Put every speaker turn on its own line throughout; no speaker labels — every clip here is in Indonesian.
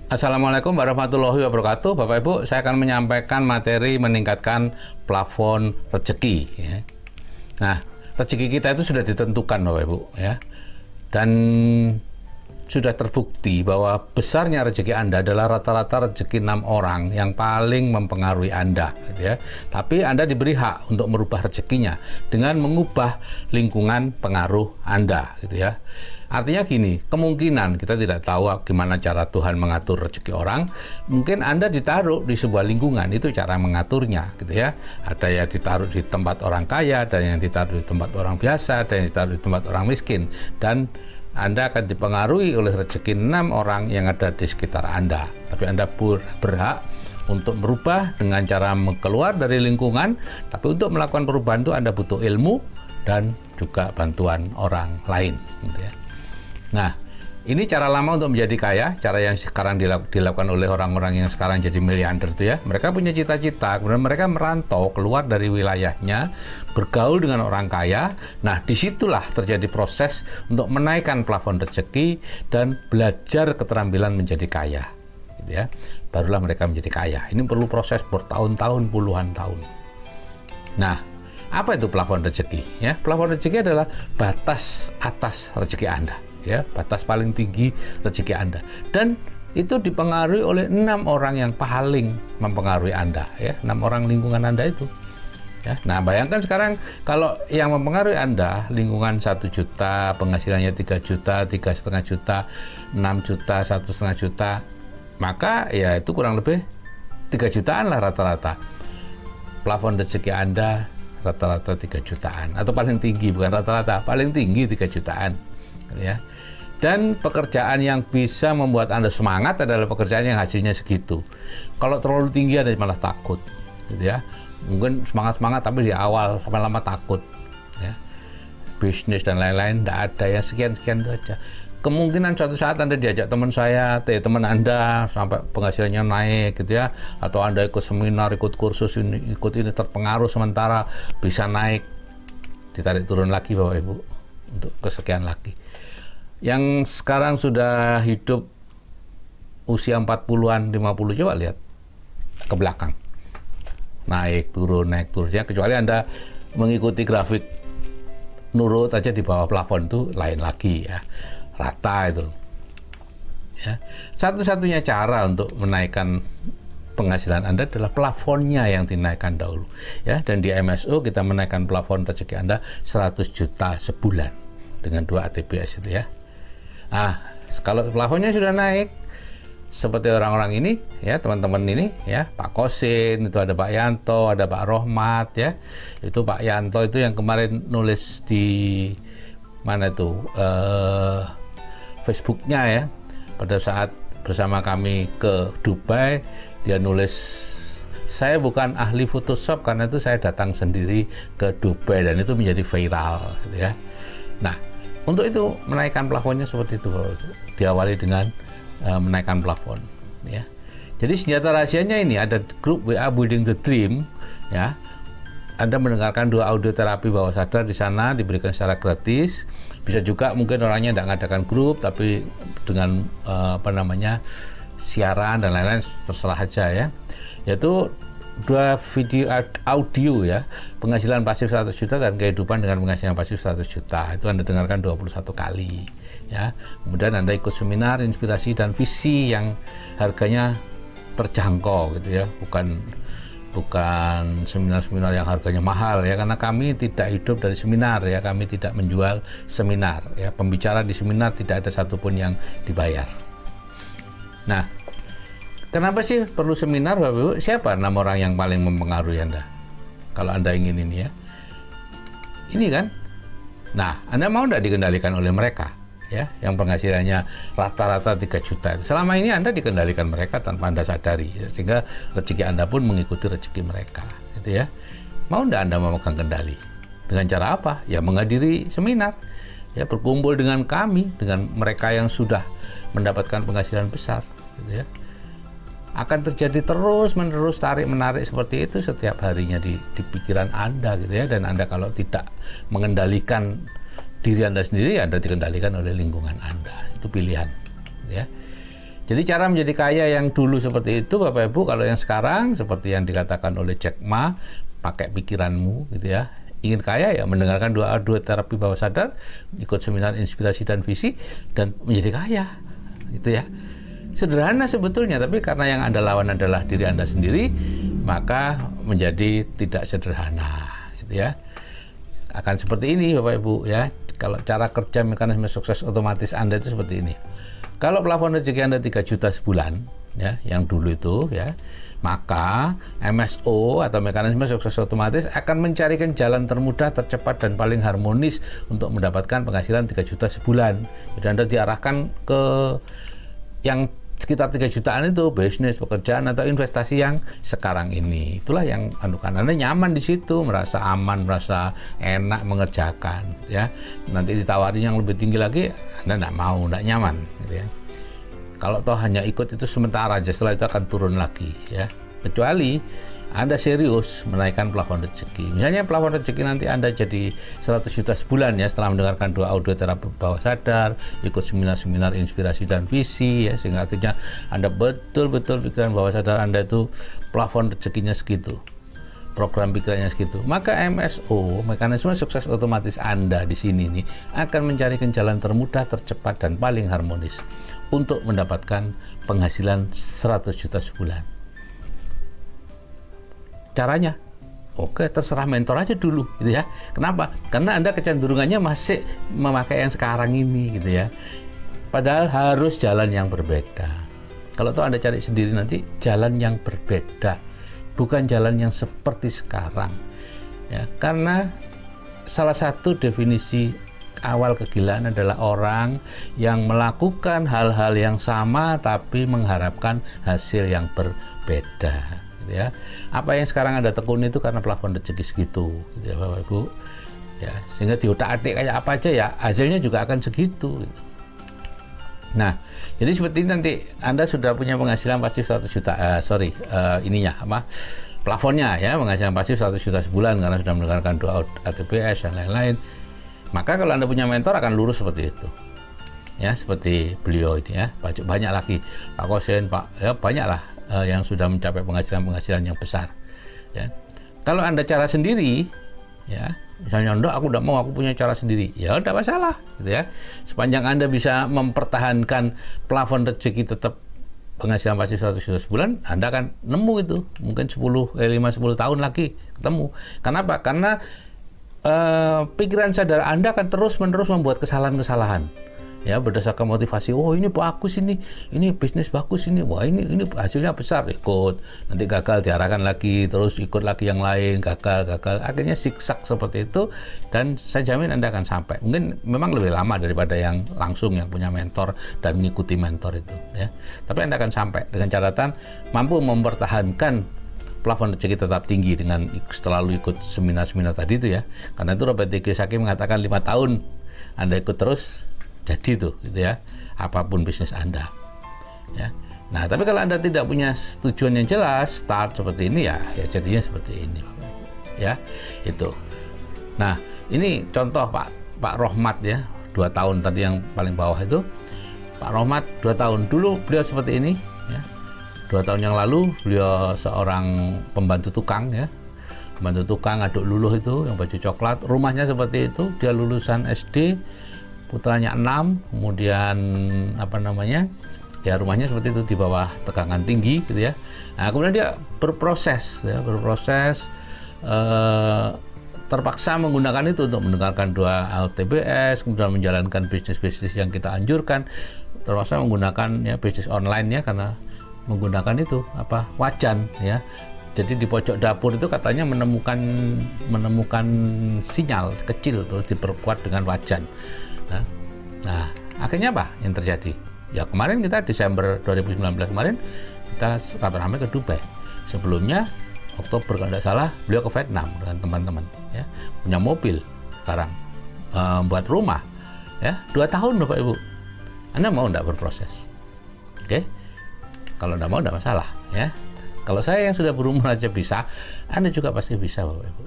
Assalamualaikum warahmatullahi wabarakatuh. Bapak Ibu, saya akan menyampaikan materi meningkatkan plafon rezeki. Ya. Nah, rezeki kita itu sudah ditentukan, Bapak Ibu, ya. Dan sudah terbukti bahwa besarnya rezeki Anda adalah rata-rata rezeki 6 orang yang paling mempengaruhi Anda, gitu ya. Tapi Anda diberi hak untuk merubah rezekinya dengan mengubah lingkungan pengaruh Anda, gitu ya. Artinya gini, kemungkinan kita tidak tahu gimana cara Tuhan mengatur rezeki orang. Mungkin Anda ditaruh di sebuah lingkungan, itu cara mengaturnya, gitu ya. Ada yang ditaruh di tempat orang kaya, ada yang ditaruh di tempat orang biasa, ada yang ditaruh di tempat orang miskin. Dan Anda akan dipengaruhi oleh rezeki 6 orang yang ada di sekitar Anda. Tapi Anda berhak untuk merubah dengan cara keluar dari lingkungan. Tapi untuk melakukan perubahan itu Anda butuh ilmu dan juga bantuan orang lain, gitu ya. Nah, ini cara lama untuk menjadi kaya, cara yang sekarang dilakukan oleh orang-orang yang sekarang jadi miliarder itu ya. Mereka punya cita-cita, kemudian mereka merantau keluar dari wilayahnya, bergaul dengan orang kaya. Nah, disitulah terjadi proses untuk menaikkan plafon rezeki dan belajar keterampilan menjadi kaya, gitu ya. Barulah mereka menjadi kaya. Ini perlu proses bertahun-tahun, puluhan tahun. Nah, apa itu plafon rezeki? Ya, plafon rezeki adalah batas atas rezeki Anda. Ya, batas paling tinggi rezeki Anda, dan itu dipengaruhi oleh 6 orang yang paling mempengaruhi Anda, ya, 6 orang lingkungan Anda itu, ya. Nah, bayangkan sekarang kalau yang mempengaruhi Anda lingkungan 1 juta, penghasilannya 3 juta, 3,5 juta, 6 juta, 1,5 juta, maka ya itu kurang lebih 3 jutaan lah rata-rata. Plafon rezeki Anda rata-rata 3 jutaan, atau paling tinggi, bukan rata-rata, paling tinggi 3 jutaan, ya. Dan pekerjaan yang bisa membuat Anda semangat adalah pekerjaan yang hasilnya segitu. Kalau terlalu tinggi Anda malah takut, gitu ya. Mungkin semangat-semangat tapi di awal lama-lama takut, ya. Bisnis dan lain-lain tidak ada, yang sekian-sekian itu aja. Kemungkinan suatu saat Anda diajak teman teman Anda sampai penghasilannya naik, gitu ya. Atau Anda ikut seminar, ikut kursus ini, ikut ini, terpengaruh sementara bisa naik, ditarik turun lagi Bapak Ibu untuk kesekian lagi. Yang sekarang sudah hidup usia 40-an, 50, coba lihat ke belakang. Naik turun. Ya, kecuali Anda mengikuti grafik nurut aja di bawah plafon itu lain lagi, ya. Rata itu. Ya. Satu-satunya cara untuk menaikkan penghasilan Anda adalah plafonnya yang dinaikkan dahulu, ya. Dan di MSO kita menaikkan plafon rezeki Anda 100 juta sebulan dengan 2 ATBS itu, ya. Nah, kalau plafonnya sudah naik seperti orang-orang ini, ya, teman-teman ini, ya, Pak Kosin, itu ada Pak Yanto, ada Pak Rohmat, ya. Itu Pak Yanto itu yang kemarin nulis di mana itu Facebooknya, ya, pada saat bersama kami ke Dubai, dia nulis, saya bukan ahli Photoshop karena itu saya datang sendiri ke Dubai, dan itu menjadi viral, gitu ya. Nah, untuk itu menaikkan plafonnya seperti itu, diawali dengan menaikkan plafon, ya. Jadi senjata rahasianya ini ada grup WA Building the Dream, ya. Anda mendengarkan 2 audio terapi bawah sadar di sana, diberikan secara gratis. Bisa juga mungkin orangnya tidak mengadakan grup, tapi dengan siaran dan lain-lain, terserah aja, ya. Yaitu 2 video audio, ya, penghasilan pasif 100 juta dan kehidupan dengan penghasilan pasif 100 juta. Itu Anda dengarkan 21 kali, ya. Kemudian Anda ikut seminar inspirasi dan visi yang harganya terjangkau, gitu ya. Bukan seminar-seminar yang harganya mahal, ya, karena kami tidak hidup dari seminar, ya. Kami tidak menjual seminar, ya. Pembicara di seminar tidak ada satupun yang dibayar. Nah, kenapa sih perlu seminar, Bapak Ibu? Siapa 6 orang yang paling mempengaruhi Anda? Kalau Anda ingin ini, ya. Ini kan. Nah, Anda mau tidak dikendalikan oleh mereka, ya, yang penghasilannya rata-rata 3 juta. Selama ini Anda dikendalikan mereka tanpa Anda sadari, ya, sehingga rezeki Anda pun mengikuti rezeki mereka, gitu ya. Mau tidak Anda memegang kendali? Dengan cara apa? Ya, menghadiri seminar, ya, berkumpul dengan kami, dengan mereka yang sudah mendapatkan penghasilan besar, gitu ya. Akan terjadi terus-menerus tarik-menarik seperti itu setiap harinya di pikiran Anda, gitu ya. Dan Anda kalau tidak mengendalikan diri Anda sendiri, Anda dikendalikan oleh lingkungan Anda. Itu pilihan, ya. Jadi cara menjadi kaya yang dulu seperti itu Bapak Ibu, kalau yang sekarang seperti yang dikatakan oleh Jack Ma, pakai pikiranmu gitu ya. Ingin kaya ya mendengarkan dua terapi bawah sadar, ikut seminar inspirasi dan visi, dan menjadi kaya gitu ya. Sederhana sebetulnya, tapi karena yang Anda lawan adalah diri Anda sendiri, maka menjadi tidak sederhana gitu ya. Akan seperti ini Bapak Ibu ya. Kalau cara kerja mekanisme sukses otomatis Anda itu seperti ini. Kalau plafon rezeki Anda 3 juta sebulan ya, yang dulu itu ya, maka MSO atau mekanisme sukses otomatis akan mencarikan jalan termudah, tercepat, dan paling harmonis untuk mendapatkan penghasilan 3 juta sebulan. Jadi Anda diarahkan ke yang sekitar 3 jutaan itu, bisnis, pekerjaan, atau investasi yang sekarang ini. Itulah yang Anda nyaman di situ, merasa aman, merasa enak mengerjakan ya. Nanti ditawarin yang lebih tinggi lagi, Anda nggak mau, nggak nyaman gitu ya. Kalau toh hanya ikut itu sementara aja, setelah itu akan turun lagi ya. Kecuali Anda serius menaikkan plafon rezeki. Misalnya plafon rezeki nanti Anda jadi 100 juta sebulan ya, setelah mendengarkan 2 audio terapi bawah sadar, ikut seminar-seminar inspirasi dan visi ya, sehingga akhirnya Anda betul-betul pikiran bawah sadar Anda itu plafon rezekinya segitu, program pikirannya segitu. Maka MSO, mekanisme sukses otomatis Anda di sini nih akan mencarikan jalan termudah, tercepat, dan paling harmonis untuk mendapatkan penghasilan 100 juta sebulan. Caranya, oke, terserah mentor aja dulu gitu ya. Kenapa? Karena Anda kecenderungannya masih memakai yang sekarang ini gitu ya. Padahal harus jalan yang berbeda. Kalau tuh Anda cari sendiri nanti jalan yang berbeda, bukan jalan yang seperti sekarang ya. Karena salah satu definisi awal kegilaan adalah orang yang melakukan hal-hal yang sama tapi mengharapkan hasil yang berbeda gitu ya. Apa yang sekarang Anda tekuni itu karena plafon rezeki segitu gitu ya Bapak Ibu ya, sehingga diutak-atik kayak apa aja ya hasilnya juga akan segitu gitu. Nah, jadi seperti ini nanti Anda sudah punya penghasilan pasif 100 juta plafonnya ya, penghasilan pasif 100 juta sebulan karena sudah mendengarkan doa ATPS dan lain-lain. Maka kalau Anda punya mentor akan lurus seperti itu ya, seperti beliau ini ya, banyak lagi Pak Kosen, banyak lah yang sudah mencapai penghasilan yang besar ya. Kalau Anda cara sendiri ya, misalnya enggak, aku udah mau, aku punya cara sendiri, ya udah masalah gitu ya. Sepanjang Anda bisa mempertahankan plafon rezeki tetap penghasilan pasif 100 juta sebulan, Anda akan nemu itu mungkin 5-10 tahun lagi ketemu. Kenapa? Karena pikiran sadar Anda akan terus-menerus membuat kesalahan-kesalahan ya, berdasarkan motivasi. Oh, ini bagus, ini bisnis bagus, ini wah ini hasilnya besar, ikut, nanti gagal diarahkan lagi, terus ikut lagi yang lain, gagal, akhirnya siksak seperti itu. Dan saya jamin Anda akan sampai, mungkin memang lebih lama daripada yang langsung yang punya mentor dan mengikuti mentor itu ya, tapi Anda akan sampai dengan catatan mampu mempertahankan plafon rezeki tetap tinggi dengan selalu ikut seminar-seminar tadi itu ya. Karena itu Robert T. Kiyosaki mengatakan 5 tahun Anda ikut terus, jadi itu gitu ya, apapun bisnis Anda ya. Nah, tapi kalau Anda tidak punya tujuan yang jelas, start seperti ini ya jadinya seperti ini ya, itu. Nah, ini contoh Pak Rohmat ya, 2 tahun tadi yang paling bawah itu Pak Rohmat 2 tahun dulu beliau seperti ini ya. 2 tahun yang lalu beliau seorang pembantu tukang ya, pembantu tukang aduk luluh itu yang baju coklat, rumahnya seperti itu, dia lulusan SD, putranya 6, kemudian ya rumahnya seperti itu di bawah tegangan tinggi gitu ya. Nah, kemudian dia berproses terpaksa menggunakan itu untuk mendengarkan 2 LTBS, kemudian menjalankan bisnis-bisnis yang kita anjurkan, terpaksa menggunakan ya bisnis online ya, karena menggunakan itu wajan ya. Jadi di pojok dapur itu katanya menemukan sinyal kecil, terus diperkuat dengan wajan. Nah, akhirnya apa yang terjadi? Ya kemarin kita Desember 2019 kemarin kita rame-rame ke Dubai. Sebelumnya Oktober kalau tidak salah beliau ke Vietnam dengan teman-teman ya, punya mobil sekarang, buat rumah ya, 2 tahun Bapak Ibu. Anda mau tidak berproses? Oke? Kalau tidak mau tidak masalah ya. Kalau saya yang sudah berumur aja bisa, Anda juga pasti bisa Bapak Ibu.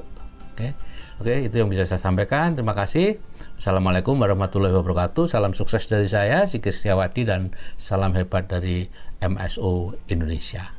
Oke, itu yang bisa saya sampaikan. Terima kasih. Assalamualaikum warahmatullahi wabarakatuh. Salam sukses dari saya, Sigit Setiawadi, dan salam hebat dari MSO Indonesia.